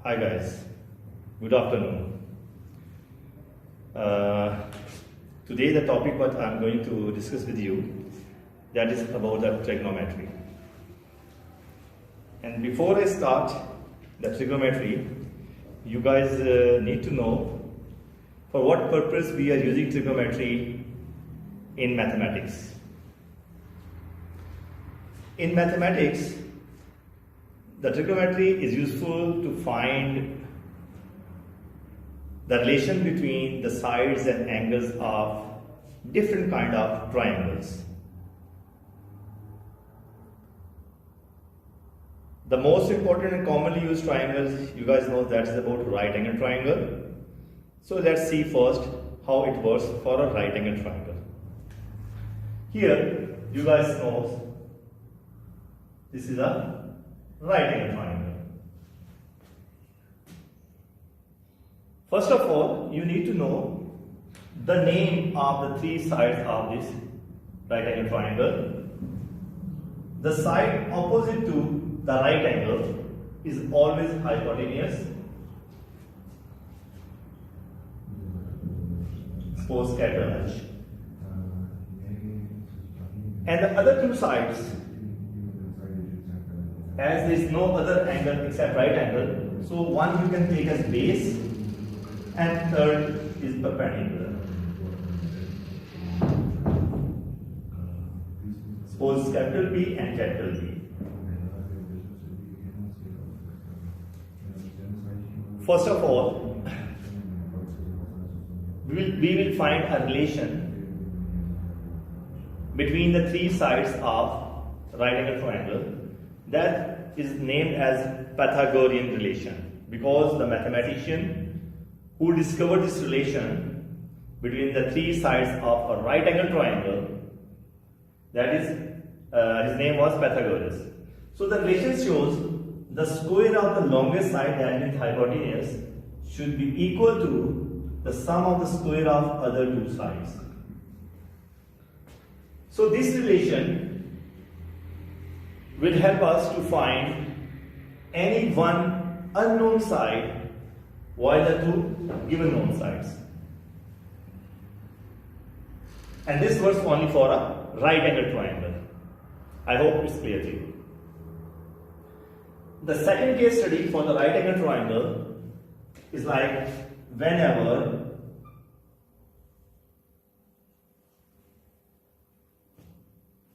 Hi guys, good afternoon. Today the topic what I am going to discuss with you, that is about the trigonometry. And before I start the trigonometry, you guys need to know for what purpose we are using trigonometry in mathematics. In mathematics, the trigonometry is useful to find the relation between the sides and angles of different kind of triangles. The most important and commonly used triangles, you guys know, that is about right angle triangle. So let's see first how it works for a right angle triangle. Here, you guys know, this is a right angle triangle. First of all, you need to know the name of the three sides of this right angle triangle. The side opposite to the right angle is always hypotenuse. Suppose capital H. And the other two sides, as there is no other angle except right angle, so one you can take as base and third is perpendicular. Suppose capital B and capital B. First of all, we will find a relation between the three sides of right angle triangle. That is named as Pythagorean relation, because the mathematician who discovered this relation between the three sides of a right angle triangle, that is his name was Pythagoras. So the relation shows the square of the longest side, that is hypotenuse, should be equal to the sum of the square of other two sides. So this relation will help us to find any one unknown side while the two given known sides. And this works only for a right angle triangle. I hope it's clear to you. The second case study for the right angle triangle is like whenever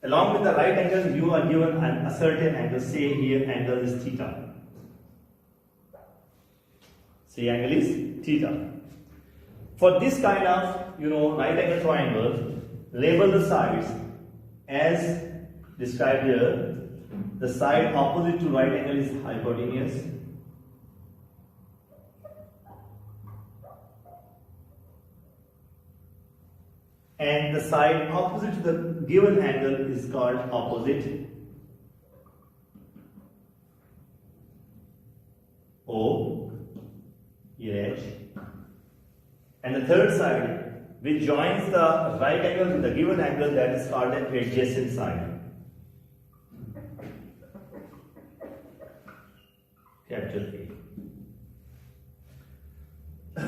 along with the right angle you are given a certain angle, say here angle is theta. Say angle is theta. For this kind of right angle triangle, label the sides as described here. The side opposite to right angle is hypotenuse. And the side opposite to the given angle is called opposite. O, here H. And the third side, which joins the right angle with the given angle, that is called an adjacent side. Capital A.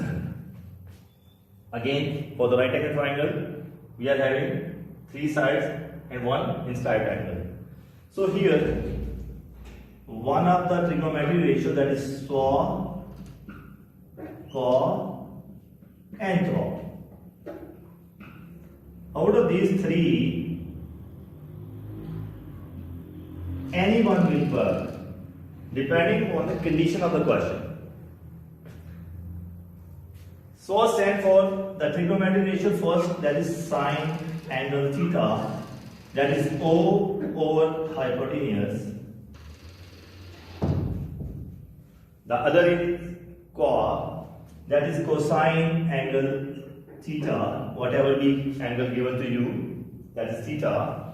Again, for the right angle triangle, we are having three sides and one inside angle. So here, one of the trigonometry ratio, that is SO, CO and TO. Out of these three, any one will work depending on the condition of the question. So stand for the trigonometry ratio first, that is sine angle theta, that is O over hypotenuse. The other is co, that is cosine angle theta, whatever be angle given to you, that is theta,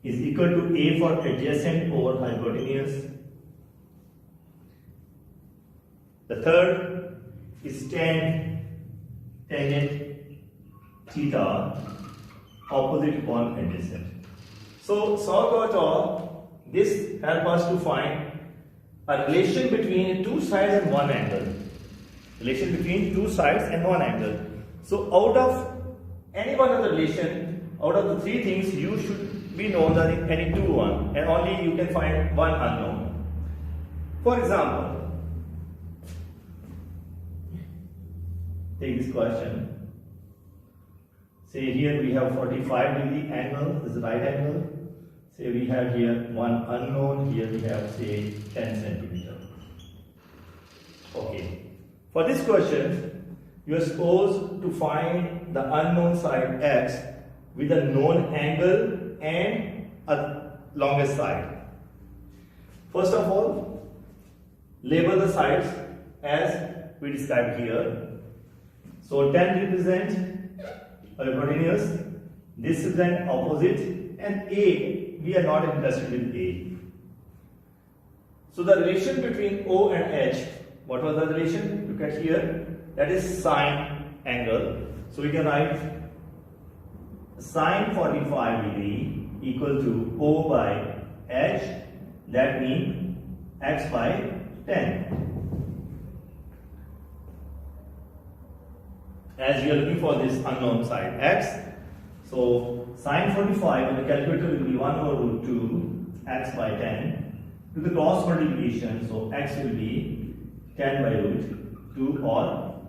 is equal to A for adjacent over hypotenuse. The third is tangent theta, opposite upon adjacent. So, this helps us to find a relation between two sides and one angle. Relation between two sides and one angle. So out of any one of the relation, out of the three things, you should be known that any two one, and only you can find one unknown. For example, take this question. Say here we have 45-degree angle, this is right angle. Say we have here one unknown, here we have say 10 centimeter. Okay. For this question, you are supposed to find the unknown side x with a known angle and a longest side. First of all, label the sides as we described here. So 10 represent hypotenuse, this is an opposite, and A, we are not interested in A. So the relation between O and H, what was the relation? Look at here, that is sine angle. So we can write sine 45 degree equal to O by H, that means x by 10. As we are looking for this unknown side x, so sine 45 on the calculator will be 1 over root 2 x by 10. To the cross multiplication, so x will be 10 by root 2 or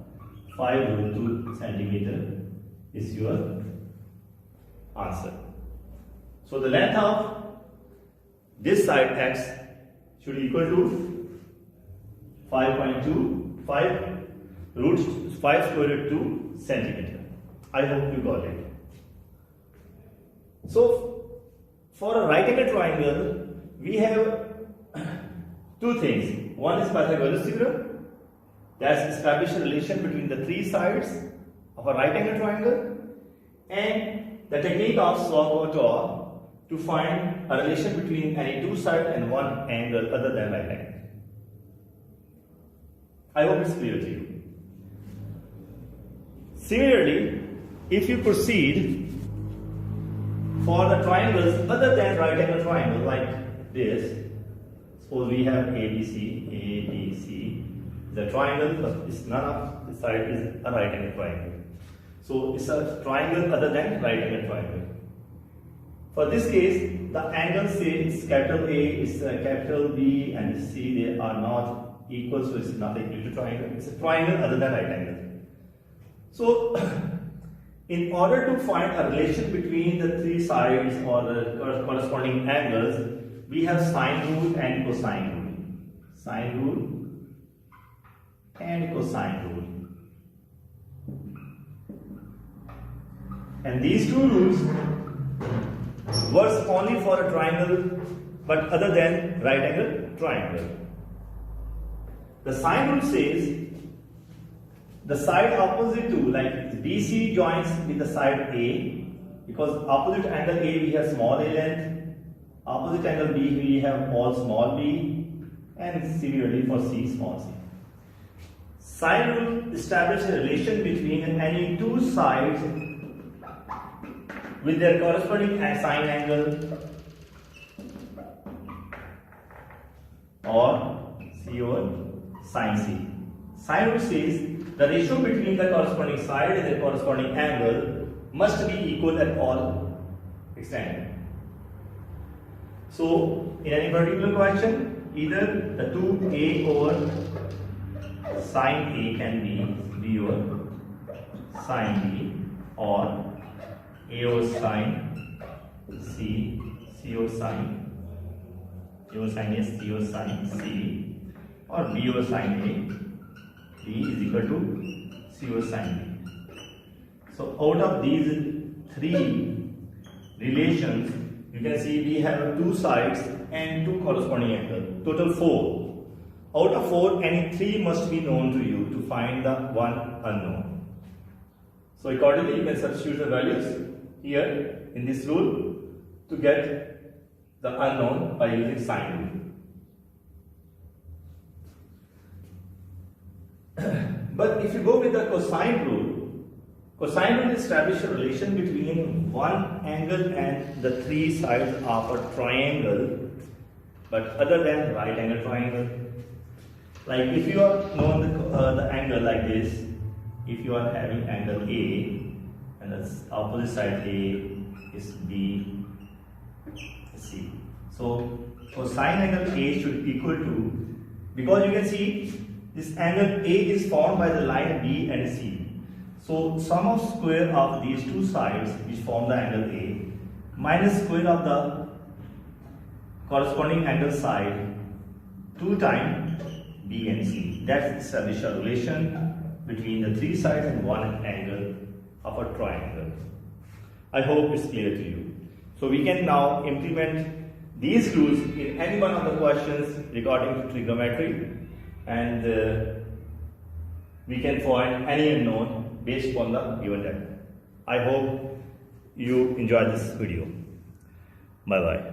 5 root 2 centimeter is your answer. So the length of this side x should equal to 5.25 root 5 square root 2 centimeter. I hope you got it. So for a right angle triangle, we have two things. One is Pythagoras theorem, that establishes a relation between the three sides of a right angle triangle, and the technique of Sauer to find a relation between any two sides and one angle other than right angle. I hope it's clear to you. Similarly, if you proceed for the triangles other than right angle triangle like this, suppose we have ABC, the triangle, but it's none of the side is a right angle triangle. So it's a triangle other than right angle triangle. For this case, the angles say it's capital A, it's capital B, and C, they are not equal, so it's not equal to triangle. It's a triangle other than right angle. So, in order to find a relation between the three sides or the corresponding angles, we have sine rule and cosine rule. Sine rule and cosine rule. And these two rules works only for a triangle but other than right angle triangle. The sine rule says the side opposite to, like BC joins with the side A, because opposite angle A we have small a length, opposite angle B we have all small b, and similarly for C small c. Sine rule establishes a relation between any two sides with their corresponding sine angle or C over sine C. Sine rule says the ratio between the corresponding side and the corresponding angle must be equal at all extent. So, in any particular question, either the 2a over sine A can be b over sine B, or a over sine C, C over sine, A over sine A, C over sine C, or b over sine A, B is equal to C over sine B. So out of these three relations, you can see we have two sides and two corresponding angles. Total 4. Out of 4, any 3 must be known to you to find the one unknown. So accordingly, you can substitute the values here in this rule to get the unknown by using sine rule. But if you go with the cosine rule establishes a relation between one angle and the three sides of a triangle but other than right angle triangle. Like if you are known the angle like this, if you are having angle A and the opposite side A is B, C. So cosine angle A should equal to, because you can see this angle A is formed by the line B and C. So sum of square of these two sides which form the angle A minus square of the corresponding angle side 2 times B and C. That establishes a relation between the three sides and one angle of a triangle. I hope it's clear to you. So we can now implement these rules in any one of the questions regarding to trigonometry, and we can find any unknown based on the given data. I hope you enjoyed this video. Bye bye.